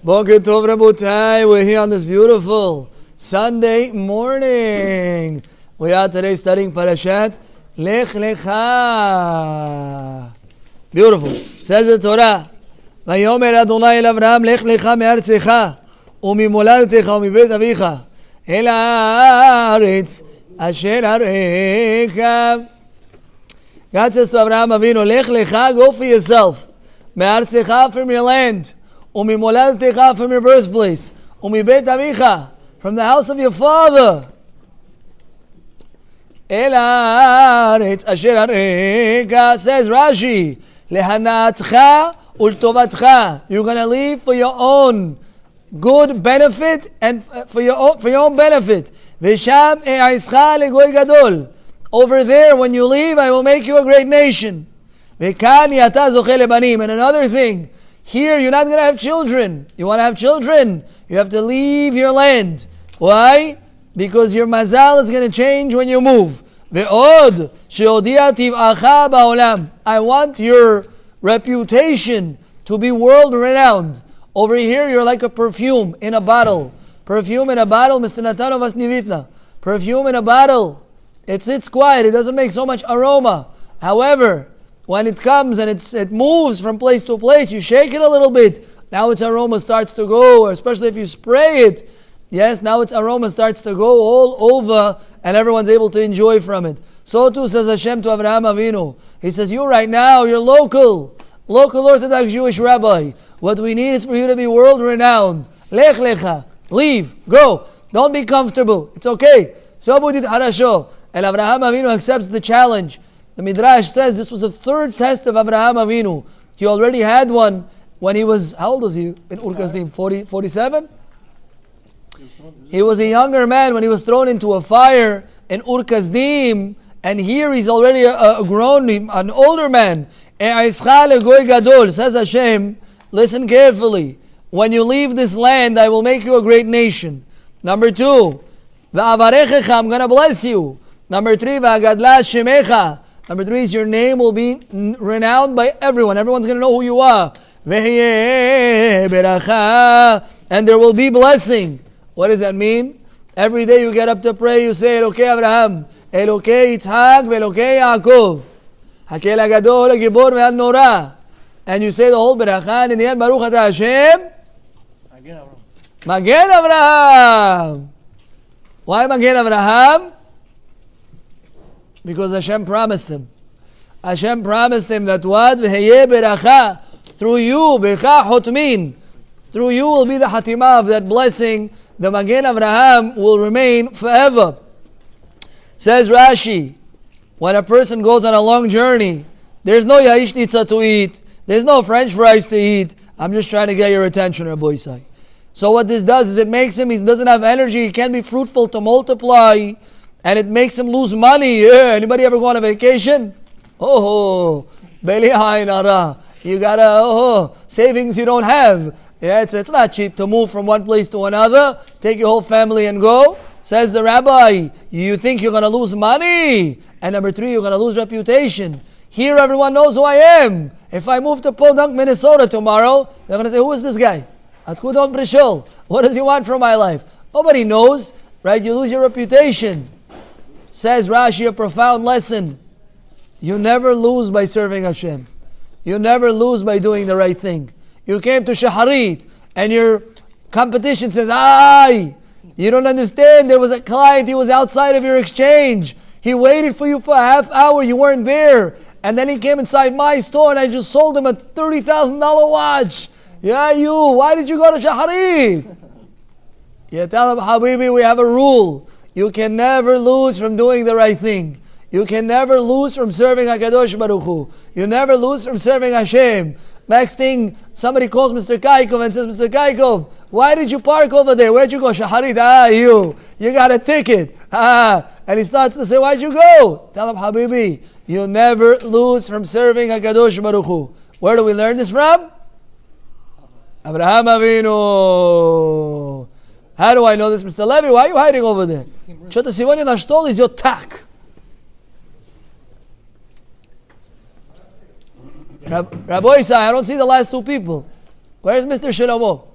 Boker Tov Rabotai. We're here on this beautiful Sunday morning. We are today studying Parashat Lech Lecha. Beautiful. Says the Torah, Vayomer Adonai el Avraham Lech Lecha me'artzecha u'mimoladatecha u'mibeit avicha el haaretz asher harecha. God says to Abraham Avinu, Lech Lecha, go for yourself. Me'artzecha, from your land. Umimoladatecha, from your birthplace. Umibeit avicha, from the house of your father. El haaretz asher harecha, says Rashi, lehanatcha ultovatcha. You're going to leave for your own good benefit and for your own benefit. V'sham e'aischa legoy gadol. Over there, when you leave, I will make you a great nation. And another thing, here you're not going to have children. You want to have children? You have to leave your land. Why? Because your mazal is going to change when you move. I want your reputation to be world renowned. Over here, you're like a perfume in a bottle. Perfume in a bottle, Mr. Natanov Asnivitna. Perfume in a bottle. It sits quiet. It doesn't make so much aroma. However, when it comes and it moves from place to place, you shake it a little bit. Now its aroma starts to go, especially if you spray it. Yes, now its aroma starts to go all over and everyone's able to enjoy from it. So too says Hashem to Avraham Avinu. He says, you right now, you're local Orthodox Jewish rabbi. What we need is for you to be world renowned. Lech lecha. Leave. Go. Don't be comfortable. It's okay. So budit harasho. And Avraham Avinu accepts the challenge. The Midrash says this was the third test of Avraham Avinu. He already had one when he was, how old was he in Ur Kasdim? 47? He was a younger man when he was thrown into a fire in Ur Kasdim. And here he's already a grown, an older man. Says Hashem, listen carefully. When you leave this land, I will make you a great nation. Number 2, I'm going to bless you. Number 3, Number 3 is your name will be renowned by everyone. Everyone's going to know who you are. And there will be blessing. What does that mean? Every day you get up to pray, you say, Elokei Abraham, Elokei Yitzhak, Elokei Yaakov. Hakel HaGadol, HaGibor, Ve'al Norah. And you say the whole beracha, and in the end, Baruch Ata Hashem. Magen Avraham. Why Magen Avraham? Because Hashem promised him. Hashem promised him that what? V'heye beracha. Through you, becha hotmin. Through you will be the hatimah of that blessing. The Magen Avraham will remain forever. Says Rashi, when a person goes on a long journey, there's no yaishnitza to eat. There's no French fries to eat. I'm just trying to get your attention, Rabbi Isai. So what this does is it makes him, he doesn't have energy, he can't be fruitful to multiply. And it makes him lose money. Yeah. Anybody ever go on a vacation? Beli ha'inara. You got savings you don't have. Yeah, it's not cheap to move from one place to another. Take your whole family and go. Says the rabbi, you think you're going to lose money. And number 3, you're going to lose reputation. Here everyone knows who I am. If I move to Podunk, Minnesota tomorrow, they're going to say, who is this guy? What does he want from my life? Nobody knows, right? You lose your reputation. Says Rashi, a profound lesson. You never lose by serving Hashem. You never lose by doing the right thing. You came to Shaharit and your competition says, you don't understand. There was a client, he was outside of your exchange. He waited for you for a half hour, you weren't there. And then he came inside my store and I just sold him a $30,000 watch. Yeah, why did you go to Shaharit? Yeah, tell him, Habibi, we have a rule. You can never lose from doing the right thing. You can never lose from serving HaKadosh Baruch Hu. You never lose from serving Hashem. Next thing, somebody calls Mr. Khaimov and says, Mr. Khaimov, why did you park over there? Where'd you go? Shaharit, you got a ticket. And he starts to say, why'd you go? Tell him, Habibi, you never lose from serving HaKadosh Baruch Hu. Where do we learn this from? Avraham Avinu. How do I know this, Mr. Levy? Why are you hiding over there? Что-то сегодня наш стол идет так. Rabbi Isai, I don't see the last 2 people. Where's Mr. Shlomo?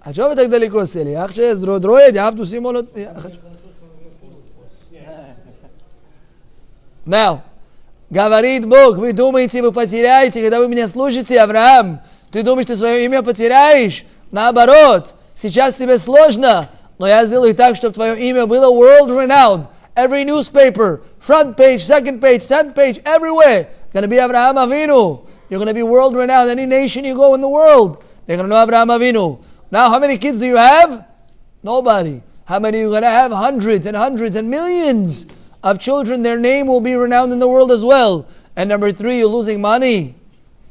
А что вы так далеко сели? Ах, че, дроид, я have to see more. Now, говорит Бог, вы думаете, вы потеряете, когда вы меня слушаете, Авраам? Ты думаешь, ты свое имя потеряешь? Наоборот, сейчас тебе сложно, но я сделаю так, чтобы твое имя было world-renowned. Every newspaper, front page, second page, 10th page, everywhere. Going to be Avraham Avinu. You're going to be world-renowned. Any nation you go in the world, they're going to know Avraham Avinu. Now, how many kids do you have? Nobody. How many are you going to have? Hundreds and hundreds and millions of children. Their name will be renowned in the world as well. And number 3, you're losing money.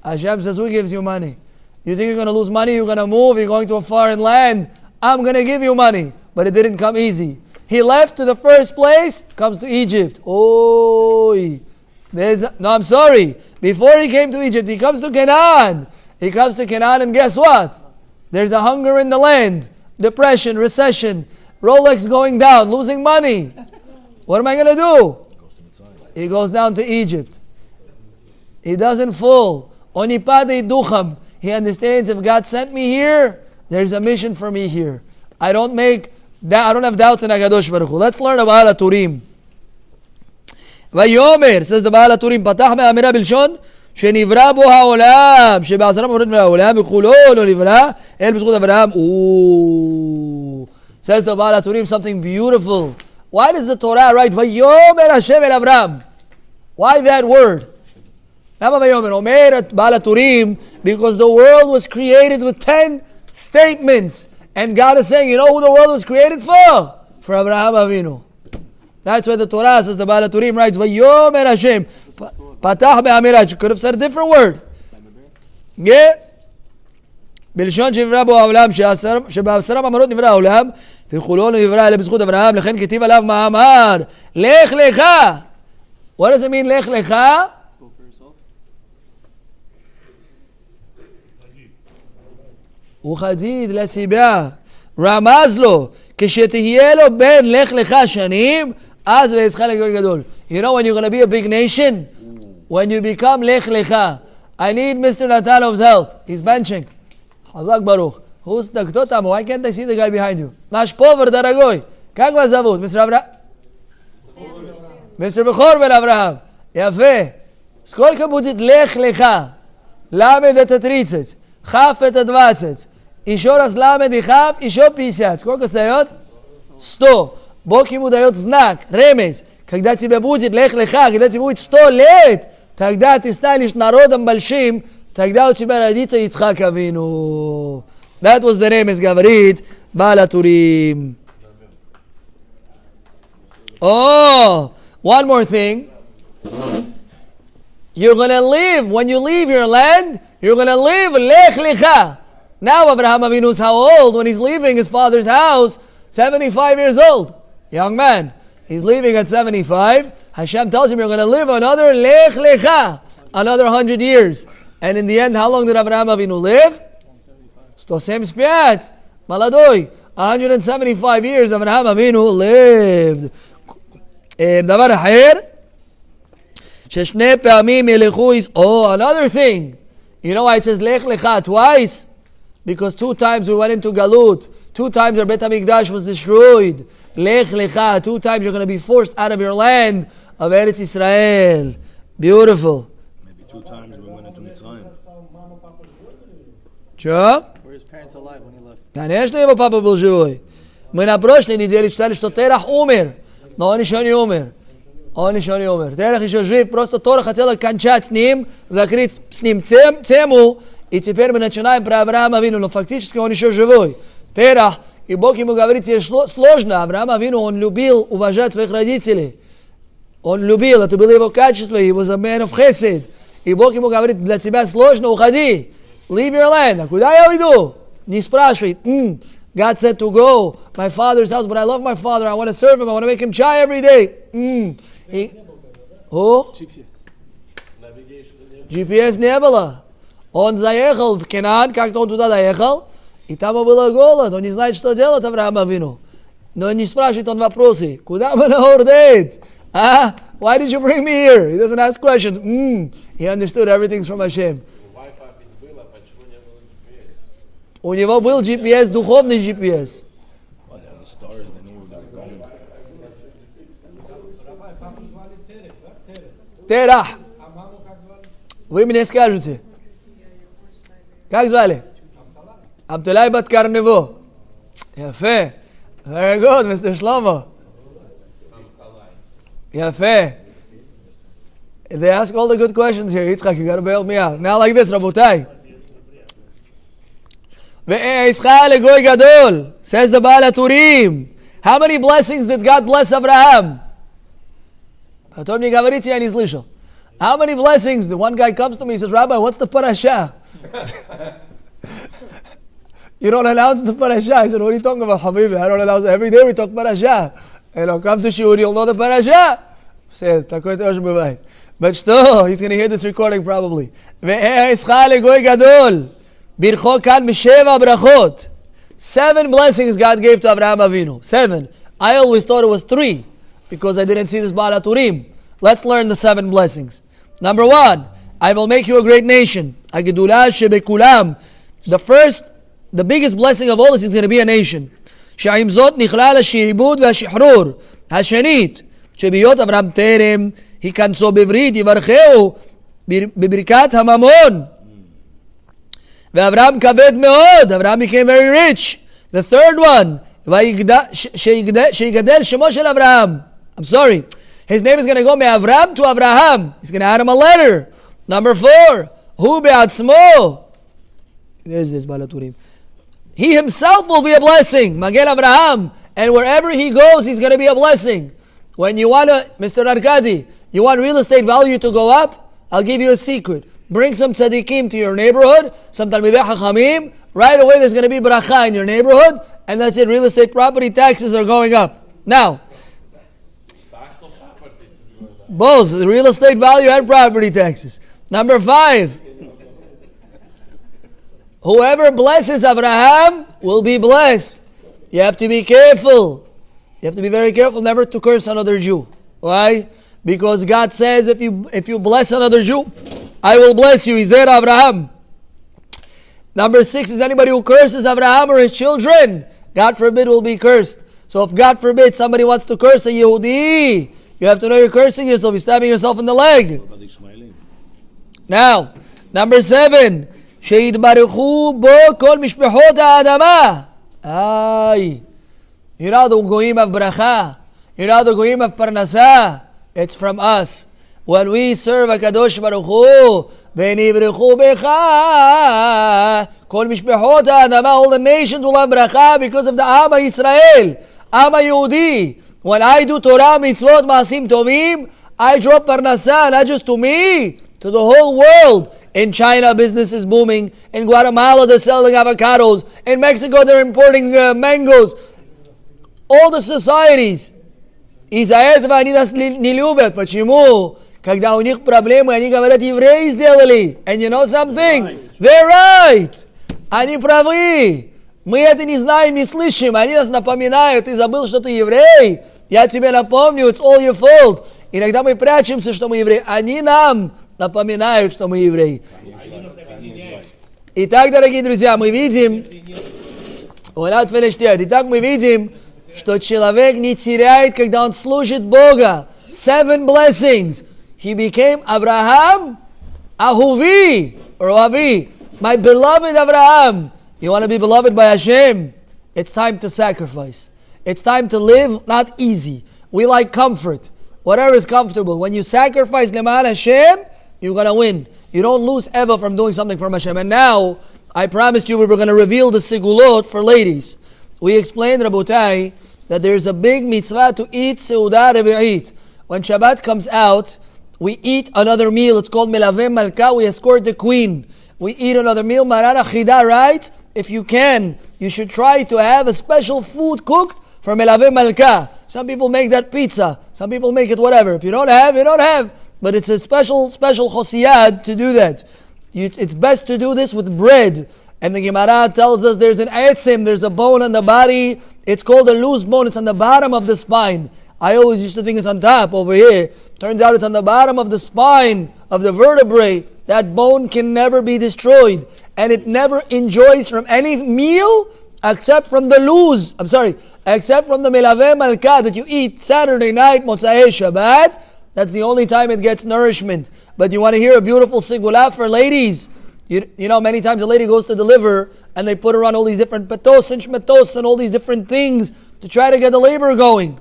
Hashem says, who gives you money? You think you're going to lose money? You're going to move. You're going to a foreign land. I'm going to give you money. But it didn't come easy. He left to the first place, comes to Egypt. No, I'm sorry. Before he came to Egypt, he comes to Canaan. He comes to Canaan and guess what? There's a hunger in the land. Depression, recession, Rolex going down, losing money. What am I going to do? He goes down to Egypt. He doesn't fall. Onipade ducham. He understands if God sent me here, there's a mission for me here. I don't have doubts in HaKadosh Baruch Hu. Let's learn about Turim. Vayomer, says the Baal Turim, Patach me'amira bilshon, שנברא בו העולם, שבעשרה ממרות מהעולם, וכולו לא נברא, אל בזכות אברהם. Says the Baal Turim something beautiful. Why does the Torah write, Vayomer Hashem el Avraham? Why that word? למה ויאמר? אומר בעל Turim, because the world was created with 10 statements. And God is saying, you know who the world was created for? For Avraham Avinu. That's why the Torah says, the Baal Turim writes, Vayomer Hashem. Patach be'amirah. You could have said a different word. Yeah. בלשון שנברא בו העולם, שבעשרה מאמרות נברא העולם, וכולו נברא אלא בזכות אברהם, לכן כתיב עליו מאמר, לך לך. What does it mean, לך לך? וחדיד לסיבה, רמז לו, כשתהיה לו בן לך לך שנים, אז ויצחק לגוי גדול. You know when you're going to be a big nation? When you become לך לך. I need Mr. Natanov's help. He's benching. Hazak Baruch. Who's the кто там? Why can't I see the guy behind you? Наш повар, дорогой. Как вас зовут? Mr. Авраам? Mr. Бехор бен Авраам. יפה. сколько будет לך לך? למד это 30. Хав это 20. Еще раз ламед и хав, еще 50. Сколько остает? 100. Бог ему дает знак, ремес. Когда тебе будет лех леха, когда тебе будет 100 лет, тогда ты станешь народом большим, тогда у тебя родится Ицхак Авину. That was the ремес, говорит Baal Turim. Oh, one more thing. You're going to live, when you leave your land, you're going to live lech lecha. Now Abraham Avinu is how old? When he's leaving his father's house, 75 years old. Young man. He's leaving at 75. Hashem tells him, you're going to live another lech lecha, another 100 years. And in the end, how long did Abraham Avinu live? 175. Maladoi. 175 years Abraham Avinu lived. דבר אחר, ששני פעמים ילכו, another thing. You know why it says lech lecha twice? Because 2 times we went into Galut. 2 times our Bet HaMikdash was destroyed. Lech lecha. 2 times you're going to be forced out of your land of Eretz Israel. Beautiful. Maybe 2 times we went into Mitzrayim. Что? Were his parents alive when he left? Конечно, его папа был живой. Мы на прошлой неделе читали, что Терах умер. Но он еще не умер. Он еще не умер. Терах еще жив. Просто Тора хотела кончать с ним, закрыть с ним тему. И теперь мы начинаем про Авраама Авину, но фактически он еще живой. Терах, и Бог ему говорит, тебе сложно. Авраам Авину, он любил уважать своих родителей. Он любил, это было его качество. He was a man of chesed. И Бог ему говорит, для тебя сложно, уходи. Leave your land. А куда я уйду? Не спрашивай. God said to go. My father's house, but I love my father. I want to serve him. I want to make him chai every day. GPS не было. Он заехал в Канаан, как-то он туда доехал, и там было голод, он не знает, что делать, Авраам Авину. Но не спрашивает он вопросы. Куда мы на Ордейт? Why did you bring me here? He doesn't ask questions. He understood everything's from Hashem. У него был GPS, духовный GPS. Well, they had the stars, they knew where they were going. Терах. Вы мне скажете. Как звали? Абдулай бат Карнево. יפה. Very good, Mr. Shlomo. יפה. They ask all the good questions here. Yitzchak, you gotta bail me out. Now like this, Rabotai. Ve'eischa legoy gadol. Says the Baal HaTurim. How many blessings did God bless Abraham? Потом не говорите, я не слышал. How many blessings? The one guy comes to me, he says, Rabbi, what's the parasha? You don't announce the parasha. I said, what are you talking about, Habibi? I don't announce it. Every day we talk parasha. Come to Shiur, you'll know the parasha. Say, but still, he's going to hear this recording probably. Seven blessings God gave to Abraham Avinu. 7. I always thought it was 3 because I didn't see this Baal HaTurim. Let's learn the 7 blessings. Number 1, I will make you a great nation. The biggest blessing of all is going to be a nation. השנית, שבהיות אברהם טרם היכנסו בברית יברכהו בברכת הממון. ואברהם כבד מאוד, אברהם became very rich. The third one, שיגדל שמו של אברהם. I'm sorry. His name is going to go מאברהם to Abraham. He's going to add him a letter. Number 4, הוא בעצמו. This is Baal HaTurim. He himself will be a blessing. Magen Abraham. And wherever he goes, he's going to be a blessing. When you want to, Mr. Arkadi, you want real estate value to go up? I'll give you a secret. Bring some tzaddikim to your neighborhood, some talmidei chachamim. Right away, there's going to be bracha in your neighborhood, and that's it. Real estate property taxes are going up. Now, both the real estate value and property taxes. Number 5, whoever blesses Abraham will be blessed. You have to be careful. You have to be very careful never to curse another Jew. Why? Because God says if you bless another Jew, I will bless you. He said Abraham. Number 6 is anybody who curses Abraham or his children, God forbid, will be cursed. So if God forbid somebody wants to curse a Yehudi, you have to know you're cursing yourself. You're stabbing yourself in the leg. Now, number 7, שיתברכו בו כל משפחות האדמה. You know the goyim of bracha. You know the goyim of parnasa. It's from us. When we serve HaKadosh Baruch Hu, ונברכו בך, כל משפחות האדמה, all the nations will have bracha because of the Am HaYisrael, Am HaYehudi. When I do Torah, mitzvot, maasim tovim, I drop parnasa, not just to me, to the whole world. In China, business is booming. In Guatemala, they're selling avocados. In Mexico, they're importing mangoes. All the societies. Израиль, они нас не любят. Почему? Когда у них проблемы, они говорят, евреи сделали. And you know something? They're right. Они правы. Мы это не знаем, не слышим. Они нас напоминают. Ты забыл, что ты еврей? Я тебе напомню, it's all your fault. Иногда мы прячемся, что мы евреи. Они нам напоминают, что мы евреи. Итак, дорогие друзья, мы видим, итак, мы видим, что человек не теряет, когда он служит Бога. 7 blessings. He became Abraham, Ahuvi, or Avi, my beloved Abraham. You want to be beloved by Hashem? It's time to sacrifice. It's time to live not easy. We like comfort. Whatever is comfortable. When you sacrifice Leman Hashem, you're going to win. You don't lose ever from doing something from Hashem. And now, I promised you we were going to reveal the Sigulot for ladies. We explained, Rabotai, that there's a big mitzvah to eat Seudah Revi'it. When Shabbat comes out, we eat another meal. It's called Melaveh Malka. We escort the queen. We eat another meal. Marana Chida writes, if you can, you should try to have a special food cooked for Melaveh Malka. Some people make that pizza. Some people make it whatever. If you don't have, you don't have. But it's a special chosiyad to do that. It's best to do this with bread. And the Gemara tells us there's an etzim, there's a bone on the body. It's called a loose bone. It's on the bottom of the spine. I always used to think it's on top over here. Turns out it's on the bottom of the spine of the vertebrae. That bone can never be destroyed. and it never enjoys from any meal except from the except from the melaveh malka that you eat Saturday night, Motzei Shabbat. That's the only time it gets nourishment. But you want to hear a beautiful sigula for ladies? You know, many times a lady goes to deliver and they put her on all these different patos and shmetos and all these different things to try to get the labor going.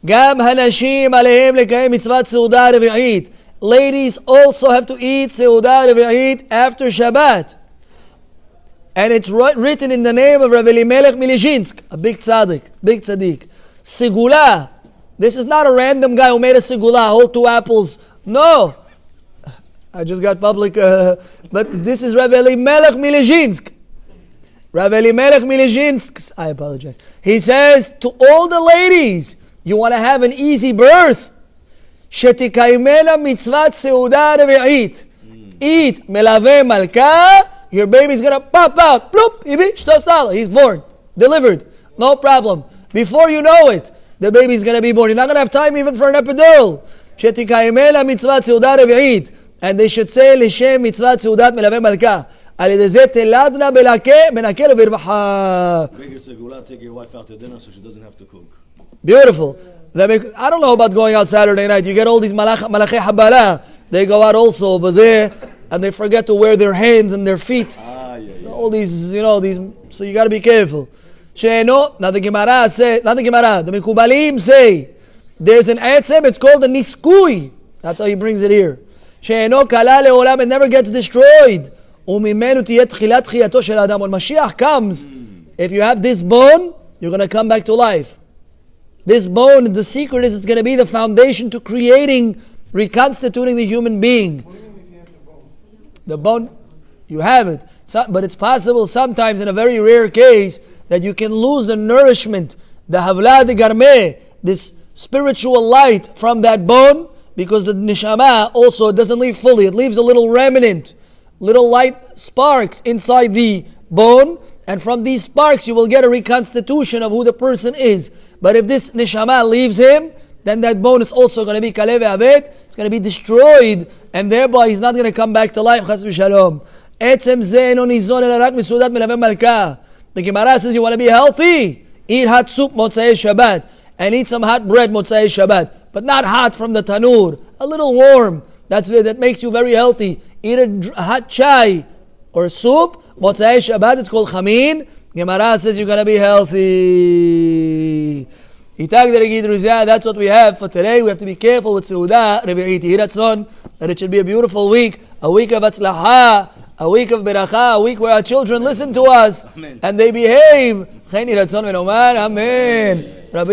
Gam hanashim alehem lekayim mitzvat seudah revi'it. Ladies also have to eat seudah revi'it after Shabbat. And it's written in the name of Rabbi Elimelech Milizhinsk, a big tzaddik. Sigula. This is not a random guy who made a sigula, hold 2 apples. No. I just got public, but this is Rabbi Elimelech Milizhinsk. Rabbi Elimelech Milizhinsk, I apologize. He says to all the ladies, you want to have an easy birth? Shetikaymena mitzvat seudah revi'it. Eat melaveh malka, your baby's going to pop out. Bloop, he's born, delivered, no problem. Before you know it, the baby's going to be born. You're not going to have time even for an epidural. Shetikaymena mitzvat seudah revi'it. And they should say Lishem mitzvat seudat melaveh malka. Al yedei zeh teladna menake levirvacha. Bring your segula, take your wife out to dinner so she doesn't have to cook. Beautiful. I don't know about going out Saturday night. You get all these malachei habala. They go out also over there and they forget to wear their hands and their feet. All these, these. So you got to be careful. Now the Gemara say, not the Gemara, the Mekubalim say, there's an etzem, it's called a niskui. That's how he brings it here. She'eno kala le'olam, it never gets destroyed. Umimenu tiyeh tchilat chiyato shel adam. When Mashiach comes, if you have this bone, you're going to come back to life. This bone, the secret is it's going to be the foundation to creating, reconstituting the human being. The bone, you have it. But it's possible sometimes, in a very rare case, that you can lose the nourishment, the havla de garmeh, this spiritual light from that bone, because the neshama also doesn't leave fully. It leaves a little remnant, little light sparks inside the bone, and from these sparks you will get a reconstitution of who the person is. But if this neshama leaves him, then that bone is also going to be kaleh ve'avet, it's going to be destroyed, and thereby he's not going to come back to life. Chas v'shalom. Etzem zeh eno nizon ela rak misudat melaveh malka. The Gemara says you want to be healthy, eat hot soup Motzei Shabbat, and eat some hot bread Motzei Shabbat. But not hot from the tanur, a little warm. That makes you very healthy. Eat a hot chai or soup Motzei Shabbat. It's called chamin. Gemara says you're gonna be healthy. That's what we have for today. We have to be careful with seudah revi'it. That it should be a beautiful week, a week of atzlaha, a week of beracha, a week where our children listen to us and they behave. Amen.